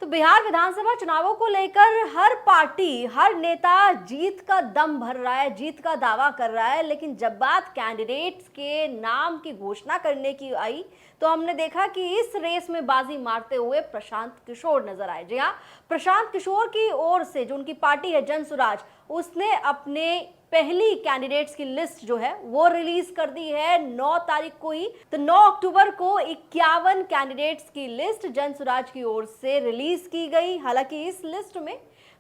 तो बिहार विधानसभा चुनावों को लेकर हर पार्टी, हर नेता जीत का दम भर रहा है, जीत का दावा कर रहा है, लेकिन जब बात कैंडिडेट्स के नाम की घोषणा करने की आई तो हमने देखा कि इस रेस में बाजी मारते हुए प्रशांत किशोर नजर आए। जी हाँ, प्रशांत किशोर की ओर से जो उनकी पार्टी है जनसुराज, उसने अपने पहली कैंडिडेट्स की लिस्ट जो है वो रिलीज कर दी है 9 तारीख को ही। तो 9 अक्टूबर को 51 कैंडिडेट्स की लिस्ट जनसुराज की ओर से रिलीज की गई। हालांकि इस लिस्ट में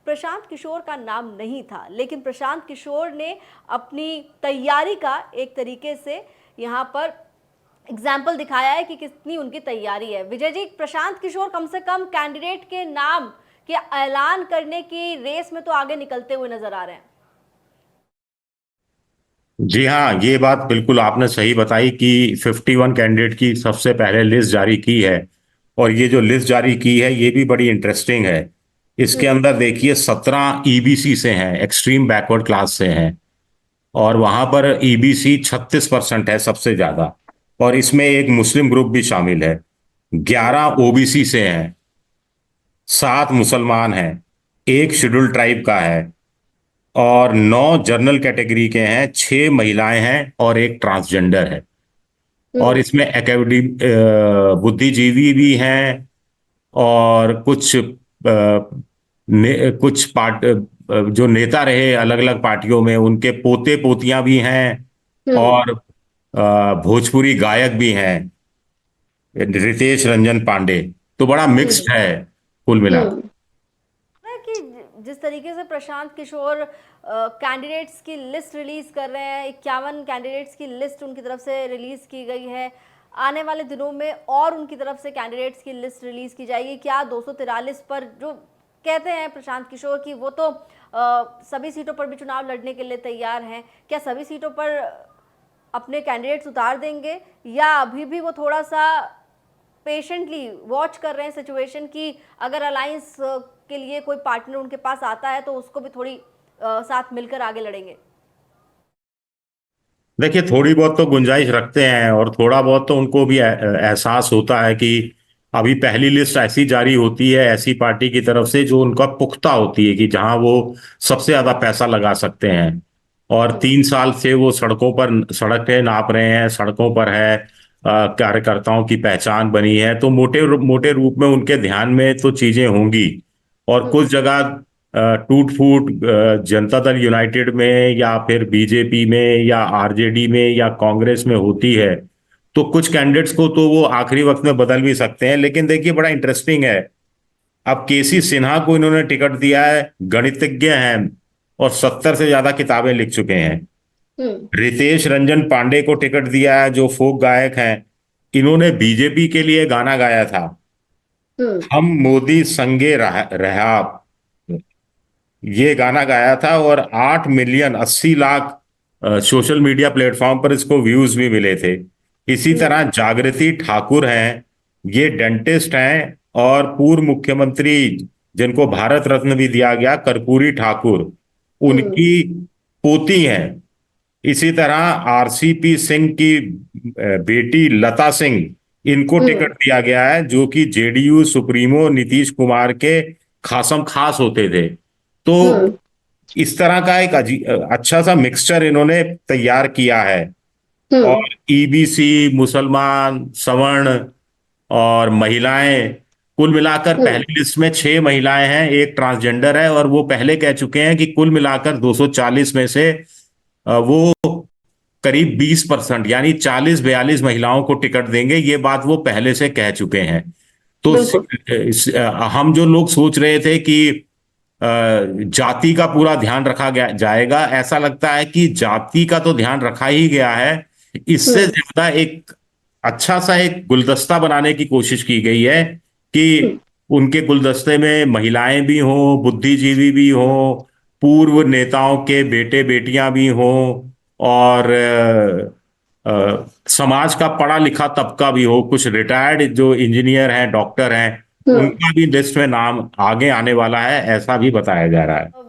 प्रशांत किशोर का नाम नहीं था, लेकिन प्रशांत किशोर ने अपनी तैयारी का एक तरीके से यहाँ पर एग्जाम्पल दिखाया है कि कितनी उनकी तैयारी है। विजय जी, प्रशांत किशोर कम से कम कैंडिडेट के नाम के ऐलान करने की रेस में तो आगे निकलते हुए नजर आ रहे हैं। जी हाँ, ये बात बिल्कुल आपने सही बताई कि 51 कैंडिडेट की सबसे पहले लिस्ट जारी की है। और ये जो लिस्ट जारी की है ये भी बड़ी इंटरेस्टिंग है। इसके अंदर देखिए 17 ईबीसी से हैं, एक्सट्रीम बैकवर्ड क्लास से हैं। और वहां पर ईबीसी 36% है, सबसे ज्यादा। और इसमें एक मुस्लिम ग्रुप भी शामिल है। 11 ओबीसी से हैं, 7 मुसलमान हैं, एक शेड्यूल ट्राइब का है, और 9 जनरल कैटेगरी के हैं, 6 महिलाएं हैं और एक ट्रांसजेंडर है। और इसमें एकेडमिक बुद्धिजीवी भी हैं, और कुछ जो नेता रहे अलग अलग पार्टियों में उनके पोते पोतियां भी हैं। और भोजपुरी गायक भी हैं, रितेश रंजन पांडे। तो बड़ा मिक्स्ड है कुल मिलाकर। है कि जिस तरीके से प्रशांत किशोर कैंडिडेट्स की लिस्ट रिलीज कर रहे हैं, 51 कैंडिडेट्स की लिस्ट उनकी तरफ से रिलीज की गई है। आने वाले दिनों में और उनकी तरफ से कैंडिडेट्स की लिस्ट रिलीज की जाएगी। क्या 243 पर जो कहते हैं प्रशांत किशोर की वो तो सभी सीटों पर भी चुनाव लड़ने के लिए तैयार हैं, क्या सभी सीटों पर अपने कैंडिडेट्स उतार देंगे, या अभी भी वो थोड़ा सा पेशेंटली वॉच कर रहे हैं सिचुएशन की, अगर अलायंस के लिए कोई पार्टनर उनके पास आता है तो उसको भी थोड़ी साथ मिलकर आगे लड़ेंगे? देखिए, थोड़ी बहुत तो गुंजाइश रखते हैं, और थोड़ा बहुत तो उनको भी एहसास होता है कि अभी पहली लिस्ट ऐसी जारी होती है ऐसी पार्टी की तरफ से जो उनका पुख्ता होती है कि जहां वो सबसे ज्यादा पैसा लगा सकते हैं। और 3 साल से वो सड़कें नाप रहे हैं, सड़कों पर है, कार्यकर्ताओं की पहचान बनी है। तो मोटे मोटे रूप में उनके ध्यान में तो चीजें होंगी। और कुछ जगह टूट फूट जनता दल यूनाइटेड में या फिर बीजेपी में या आरजेडी में या कांग्रेस में होती है, तो कुछ कैंडिडेट्स को तो वो आखिरी वक्त में बदल भी सकते हैं। लेकिन देखिए, बड़ा इंटरेस्टिंग है। अब केसी सिन्हा को इन्होंने टिकट दिया है, गणितज्ञ हैं और 70 से ज्यादा किताबें लिख चुके हैं। रितेश रंजन पांडे को टिकट दिया है, जो फोक गायक हैं। इन्होंने बीजेपी के लिए गाना गाया था, हम मोदी संगे रहा, ये गाना गाया था। और 8 million 80 lakh social media platform पर इसको व्यूज भी मिले थे। इसी तरह जागृति ठाकुर हैं, ये डेंटिस्ट हैं और पूर्व मुख्यमंत्री जिनको भारत रत्न भी दिया गया, कर्पूरी ठाकुर, उनकी पोती हैं। इसी तरह आरसीपी सिंह की बेटी लता सिंह, इनको टिकट दिया गया है, जो कि जेडीयू सुप्रीमो नीतीश कुमार के खासम खास होते थे। तो इस तरह का एक अच्छा सा मिक्सचर इन्होंने तैयार किया है। और ईबीसी, मुसलमान, सवर्ण और महिलाएं, कुल मिलाकर पहली लिस्ट में 6 महिलाएं हैं, एक ट्रांसजेंडर है। और वो पहले कह चुके हैं कि कुल मिलाकर 240 में से वो करीब 20% यानी 40-42 महिलाओं को टिकट देंगे। ये बात वो पहले से कह चुके हैं। तो हम जो लोग सोच रहे थे कि जाति का पूरा ध्यान रखा गया जाएगा, ऐसा लगता है कि जाति का तो ध्यान रखा ही गया है। इससे ज्यादा एक अच्छा सा एक गुलदस्ता बनाने की कोशिश की गई है कि उनके गुलदस्ते में महिलाएं भी हों, बुद्धिजीवी भी हों, पूर्व नेताओं के बेटे बेटियां भी हों, और समाज का पढ़ा लिखा तबका भी हो, कुछ रिटायर्ड जो इंजीनियर हैं, डॉक्टर हैं, उनका भी लिस्ट में नाम आगे आने वाला है, ऐसा भी बताया जा रहा है।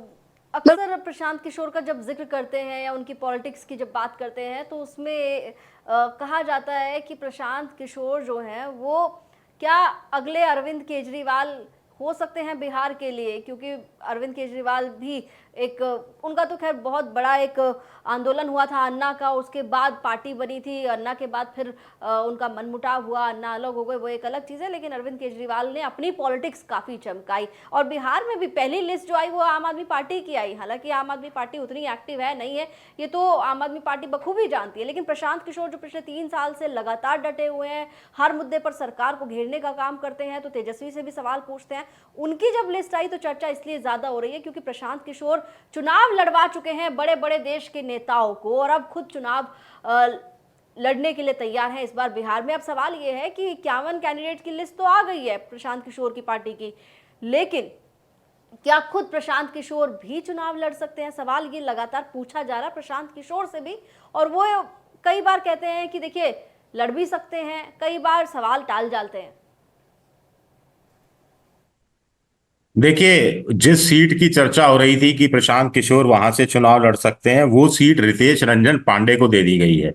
अक्सर प्रशांत किशोर का जब जिक्र करते हैं या उनकी पॉलिटिक्स की जब बात करते हैं तो उसमें कहा जाता है कि प्रशांत किशोर जो हैं वो क्या अगले अरविंद केजरीवाल हो सकते हैं बिहार के लिए, क्योंकि अरविंद केजरीवाल भी एक, उनका तो खैर बहुत बड़ा एक आंदोलन हुआ था अन्ना का, उसके बाद पार्टी बनी थी, अन्ना के बाद फिर उनका मनमुटाव हुआ, अन्ना अलग हो गए, वो एक अलग चीज़ है। लेकिन अरविंद केजरीवाल ने अपनी पॉलिटिक्स काफ़ी चमकाई और बिहार में भी पहली लिस्ट जो आई वो आम आदमी पार्टी की आई। हालांकि आम आदमी पार्टी उतनी एक्टिव है नहीं है, ये तो आम आदमी पार्टी बखूबी जानती है, लेकिन प्रशांत किशोर जो पिछले 3 साल से लगातार डटे हुए हैं, हर मुद्दे पर सरकार को घेरने का काम करते हैं, तो तेजस्वी से भी सवाल पूछते हैं, उनकी जब लिस्ट आई तो चर्चा इसलिए ज्यादा हो रही है क्योंकि प्रशांत किशोर चुनाव लड़वा चुके हैं बड़े बड़े देश के नेताओं को और अब खुद चुनाव लड़ने के लिए तैयार हैं इस बार बिहार में। अब सवाल यह है कि 51 कैंडिडेट की लिस्ट तो आ गई है प्रशांत किशोर की पार्टी की, लेकिन क्या खुद प्रशांत किशोर भी चुनाव लड़ सकते हैं? सवाल ये लगातार पूछा जा रहा है प्रशांत किशोर से भी, और वो कई बार कहते हैं कि देखिए लड़ भी सकते हैं, कई बार सवाल टाल जाते हैं। देखिए, जिस सीट की चर्चा हो रही थी कि प्रशांत किशोर वहां से चुनाव लड़ सकते हैं, वो सीट रितेश रंजन पांडे को दे दी गई है।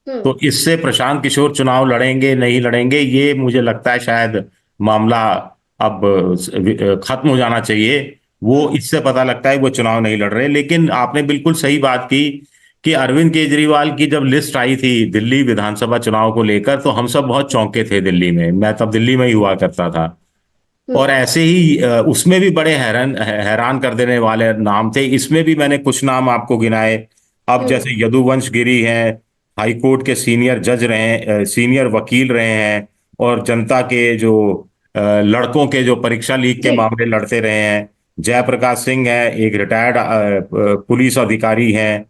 तो इससे प्रशांत किशोर चुनाव लड़ेंगे नहीं लड़ेंगे, ये मुझे लगता है शायद मामला अब खत्म हो जाना चाहिए। वो इससे पता लगता है वो चुनाव नहीं लड़ रहे। लेकिन आपने बिल्कुल सही बात की कि अरविंद केजरीवाल की जब लिस्ट आई थी दिल्ली विधानसभा चुनाव को लेकर, तो हम सब बहुत चौंके थे दिल्ली में। मैं तब दिल्ली में ही हुआ करता था। और ऐसे ही उसमें भी बड़े हैरान हैरान कर देने वाले नाम थे। इसमें भी मैंने कुछ नाम आपको गिनाए। अब जैसे यदुवंश गिरी हैं, हाई कोर्ट के सीनियर जज रहे हैं, सीनियर वकील रहे हैं, और जनता के जो लड़कों के जो परीक्षा लीक के जी। मामले लड़ते रहे हैं। जयप्रकाश सिंह है, एक रिटायर्ड पुलिस अधिकारी हैं।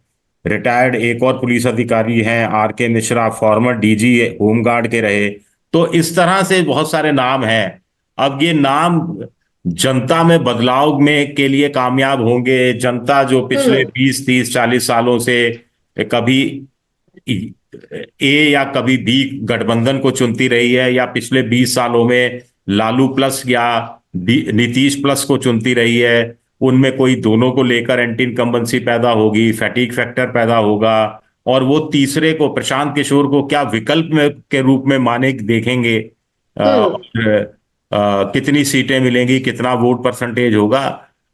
रिटायर्ड एक और पुलिस अधिकारी हैं, आर के मिश्रा, फॉर्मर डीजी होमगार्ड के रहे। तो इस तरह से बहुत सारे नाम हैं। अब ये नाम जनता में बदलाव में के लिए कामयाब होंगे। जनता जो पिछले 20 30 40 सालों से कभी ए या कभी बी गठबंधन को चुनती रही है, या पिछले 20 सालों में लालू प्लस या नीतीश प्लस को चुनती रही है, उनमें कोई दोनों को लेकर एंटी इनकम्बेंसी पैदा होगी, फैटिग फैक्टर पैदा होगा, और वो तीसरे को प्रशांत किशोर को क्या विकल्प में के रूप में माने देखेंगे। और कितनी सीटें मिलेंगी, कितना वोट परसेंटेज होगा।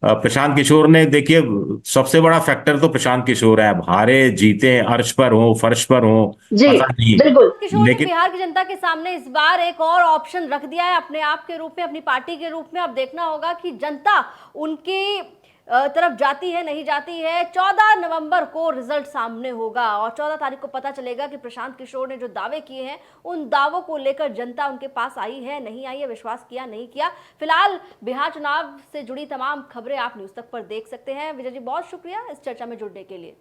प्रशांत किशोर ने, देखिए, सबसे बड़ा फैक्टर तो प्रशांत किशोर है। अब हारे जीते, अर्श पर हो फर्श पर हो, जी पता नहीं, बिल्कुल। किशोर ने लेकिन बिहार की जनता के सामने इस बार एक और ऑप्शन रख दिया है अपने आप के रूप में, अपनी पार्टी के रूप में। अब देखना होगा कि जनता उनकी तरफ जाती है नहीं जाती है। 14 नवंबर को रिजल्ट सामने होगा और 14 तारीख को पता चलेगा कि प्रशांत किशोर ने जो दावे किए हैं उन दावों को लेकर जनता उनके पास आई है नहीं आई है, विश्वास किया नहीं किया। फिलहाल बिहार चुनाव से जुड़ी तमाम खबरें आप न्यूज़ तक पर देख सकते हैं। विजय जी, बहुत शुक्रिया इस चर्चा में जुड़ने के लिए।